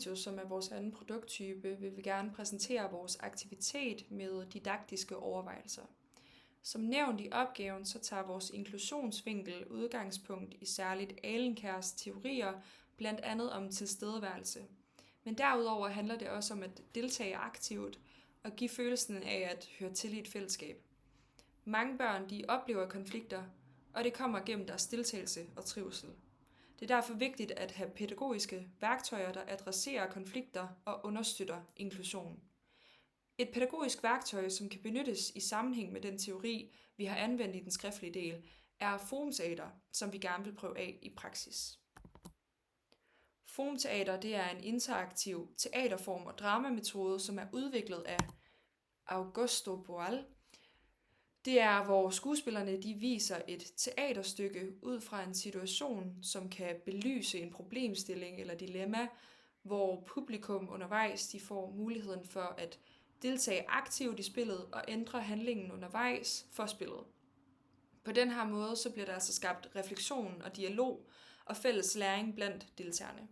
som er vores anden produkttype, vil vi gerne præsentere vores aktivitet med didaktiske overvejelser. Som nævnt i opgaven, så tager vores inklusionsvinkel udgangspunkt i særligt Ahlenkærs teorier, blandt andet om tilstedeværelse. Men derudover handler det også om at deltage aktivt og give følelsen af at høre til i et fællesskab. Mange børn de oplever konflikter, og det kommer gennem deres deltagelse og trivsel. Det er derfor vigtigt at have pædagogiske værktøjer, der adresserer konflikter og understøtter inklusion. Et pædagogisk værktøj, som kan benyttes i sammenhæng med den teori, vi har anvendt i den skriftlige del, er forumteater, som vi gerne vil prøve af i praksis. Forumteater det er en interaktiv teaterform og dramametode, som er udviklet af Augusto Boal. Det er, hvor skuespillerne de viser et teaterstykke ud fra en situation, som kan belyse en problemstilling eller dilemma, hvor publikum undervejs de får muligheden for at deltage aktivt i spillet og ændre handlingen undervejs for spillet. På den her måde så bliver der altså skabt refleksion og dialog og fælles læring blandt deltagerne.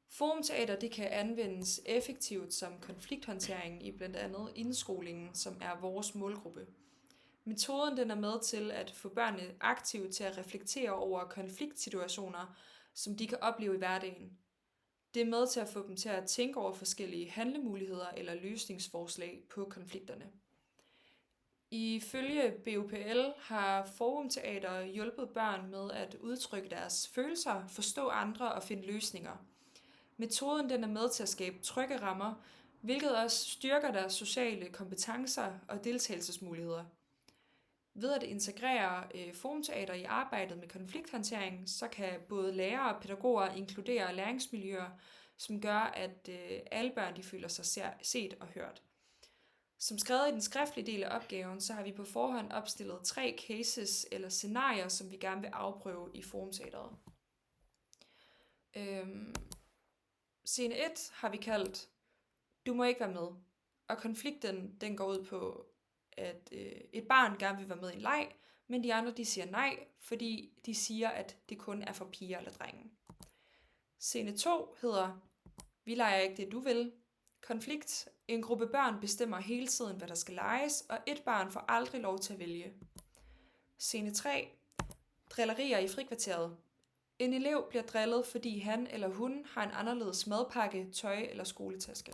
Forumteater det kan anvendes effektivt som konflikthåndtering i blandt andet indskolingen, som er vores målgruppe. Metoden den er med til at få børnene aktivt til at reflektere over konfliktsituationer, som de kan opleve i hverdagen. Det er med til at få dem til at tænke over forskellige handlemuligheder eller løsningsforslag på konflikterne. Ifølge BUPL har forumteater hjulpet børn med at udtrykke deres følelser, forstå andre og finde løsninger. Metoden den er med til at skabe trygge rammer, hvilket også styrker deres sociale kompetencer og deltagelsesmuligheder. Ved at integrere forumteater i arbejdet med konflikthåndtering, så kan både lærere og pædagoger inkludere læringsmiljøer, som gør, at alle børn de føler sig set og hørt. Som skrevet i den skriftlige del af opgaven, så har vi på forhånd opstillet 3 cases eller scenarier, som vi gerne vil afprøve i forumteateret. Scene 1 har vi kaldt "Du må ikke være med", og konflikten den går ud på, at et barn gerne vil være med i en leg, men de andre de siger nej, fordi de siger, at det kun er for piger eller drenge. Scene 2 hedder "Vi leger ikke det, du vil". Konflikt. En gruppe børn bestemmer hele tiden, hvad der skal leges, og et barn får aldrig lov til at vælge. Scene 3. Drillerier i frikvarteret. En elev bliver drillet, fordi han eller hun har en anderledes madpakke, tøj eller skoletaske.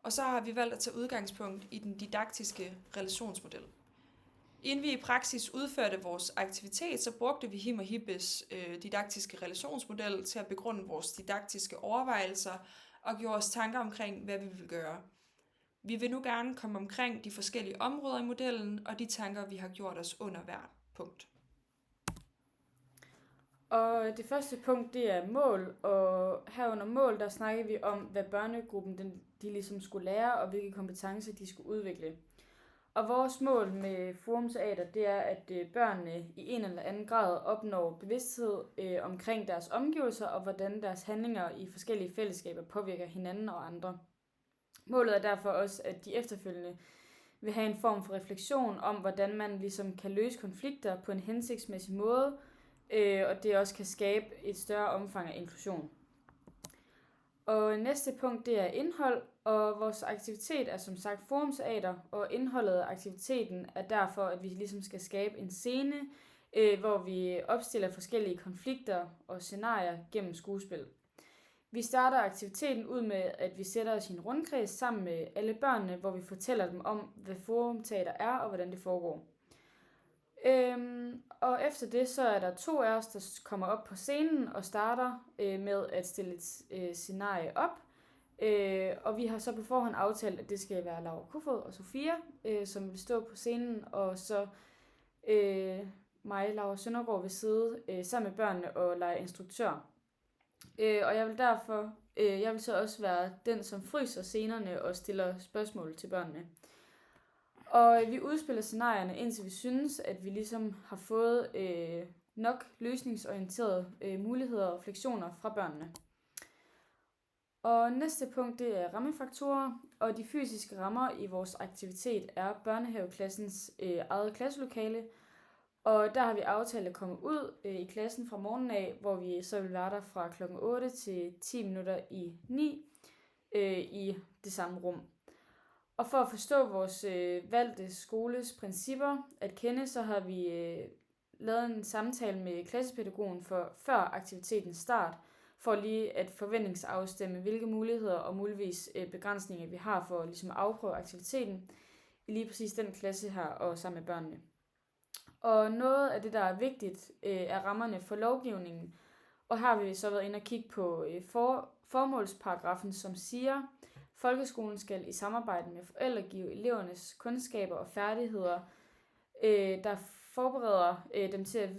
Og så har vi valgt at tage udgangspunkt i den didaktiske relationsmodel. Inden vi i praksis udførte vores aktivitet, så brugte vi Him og Hippes didaktiske relationsmodel til at begrunde vores didaktiske overvejelser og gjorde os tanker omkring, hvad vi vil gøre. Vi vil nu gerne komme omkring de forskellige områder i modellen og de tanker, vi har gjort os under hver punkt. Og det første punkt, det er mål, og herunder mål, der snakker vi om, hvad børnegruppen de ligesom skulle lære, og hvilke kompetencer de skulle udvikle. Og vores mål med forumteater, det er, at børnene i en eller anden grad opnår bevidsthed omkring deres omgivelser, og hvordan deres handlinger i forskellige fællesskaber påvirker hinanden og andre. Målet er derfor også, at de efterfølgende vil have en form for refleksion om, hvordan man ligesom kan løse konflikter på en hensigtsmæssig måde, og det også kan skabe et større omfang af inklusion. Og næste punkt, det er indhold, og vores aktivitet er som sagt forumteater, og indholdet af aktiviteten er derfor, at vi ligesom skal skabe en scene, hvor vi opstiller forskellige konflikter og scenarier gennem skuespil. Vi starter aktiviteten ud med, at vi sætter os i en rundkreds sammen med alle børnene, hvor vi fortæller dem om, hvad forumteater er og hvordan det foregår. Og efter det, så er der 2 af os, der kommer op på scenen og starter med at stille et scenarie op. Og vi har så på forhånd aftalt, at det skal være Laura Kofod og Sofia, som vil stå på scenen, og så mig, Laura Søndergaard, vil sidde sammen med børnene og lege instruktør. Og jeg vil så også være den, som fryser scenerne og stiller spørgsmål til børnene. Og vi udspiller scenarierne, indtil vi synes, at vi ligesom har fået nok løsningsorienterede muligheder og refleksioner fra børnene. Og næste punkt, det er rammefaktorer, og de fysiske rammer i vores aktivitet er børnehaveklassens eget klasselokale. Og der har vi aftalt at komme ud i klassen fra morgenen af, hvor vi så vil være der fra kl. 8 til 10 minutter i 9 i det samme rum. Og for at forstå vores valgte skoles principper at kende, så har vi lavet en samtale med klassepædagogen før aktivitetens start, for lige at forventningsafstemme, hvilke muligheder og muligvis begrænsninger vi har for ligesom at afprøve aktiviteten i lige præcis den klasse her og sammen med børnene. Og noget af det, der er vigtigt, er rammerne for lovgivningen. Og her har vi så været inde og kigge på formålsparagrafen, som siger, folkeskolen skal i samarbejde med forældre give elevernes kundskaber og færdigheder, der forbereder dem til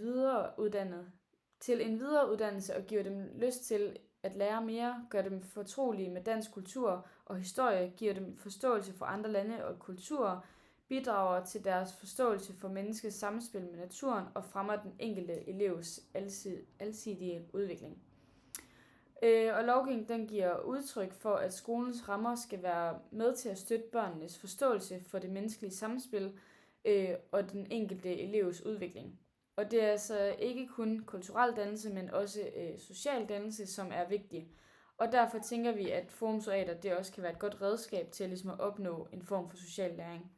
en videreuddannelse og giver dem lyst til at lære mere, gør dem fortrolige med dansk kultur og historie, giver dem forståelse for andre lande og kulturer, bidrager til deres forståelse for menneskets samspil med naturen og fremmer den enkelte elevs alsidige udvikling. Og lovgivningen den giver udtryk for, at skolens rammer skal være med til at støtte børnenes forståelse for det menneskelige samspil og den enkelte elevs udvikling. Og det er altså ikke kun kulturel dannelse, men også social dannelse, som er vigtig. Og derfor tænker vi, at forumsoriater det også kan være et godt redskab til ligesom at opnå en form for social læring.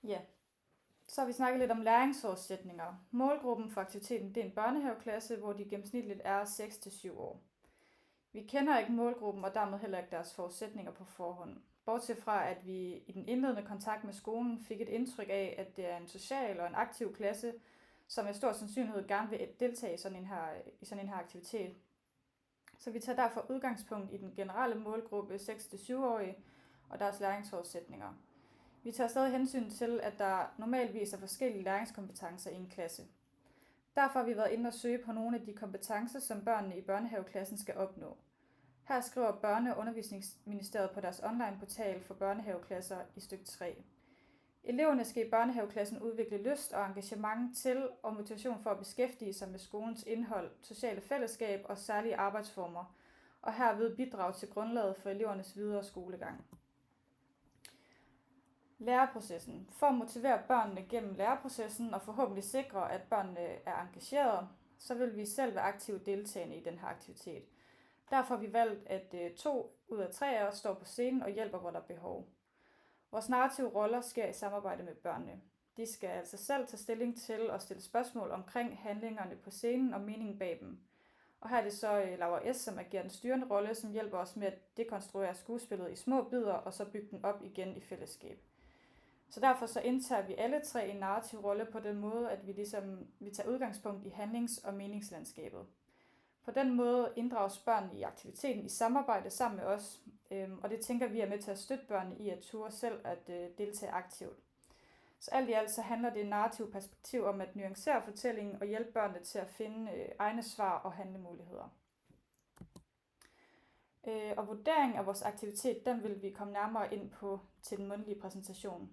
Ja, så har vi snakket lidt om læringsforudsætninger. Målgruppen for aktiviteten det er en børnehaveklasse, hvor de gennemsnitligt er 6-7 år. Vi kender ikke målgruppen og dermed heller ikke deres forudsætninger på forhånd. Bortset fra, at vi i den indledende kontakt med skolen fik et indtryk af, at det er en social og en aktiv klasse, som med stor sandsynlighed gerne vil deltage i sådan en her aktivitet. Så vi tager derfor udgangspunkt i den generelle målgruppe 6-7-årige og deres læringsforudsætninger. Vi tager stadig hensyn til, at der normalvis er forskellige læringskompetencer i en klasse. Derfor har vi været inde og søge på nogle af de kompetencer, som børnene i børnehaveklassen skal opnå. Her skriver Børne- og Undervisningsministeriet på deres online-portal for børnehaveklasser i stykke 3. Eleverne skal i børnehaveklassen udvikle lyst og engagement til og motivation for at beskæftige sig med skolens indhold, sociale fællesskab og særlige arbejdsformer, og herved bidrage til grundlaget for elevernes videre skolegang. Læreprocessen. For at motivere børnene gennem læreprocessen og forhåbentlig sikre, at børnene er engagerede, så vil vi selv være aktivt deltagende i den her aktivitet. Derfor har vi valgt, at 2 ud af 3 af os står på scenen og hjælper, hvor der er behov. Vores narrative roller sker i samarbejde med børnene. De skal altså selv tage stilling til og stille spørgsmål omkring handlingerne på scenen og meningen bag dem. Og her er det så Laura S., som agerer den styrende rolle, som hjælper os med at dekonstruere skuespillet i små bidder og så bygge den op igen i fællesskab. Så derfor så indtager vi alle 3 en narrativ rolle på den måde, at vi tager udgangspunkt i handlings- og meningslandskabet. På den måde inddrages børnene i aktiviteten i samarbejde sammen med os, og det tænker vi er med til at støtte børnene i at ture selv at deltage aktivt. Så alt i alt så handler det narrative perspektiv om at nuancere fortællingen og hjælpe børnene til at finde egne svar og handlemuligheder. Og vurderingen af vores aktivitet, den vil vi komme nærmere ind på til den mundtlige præsentation.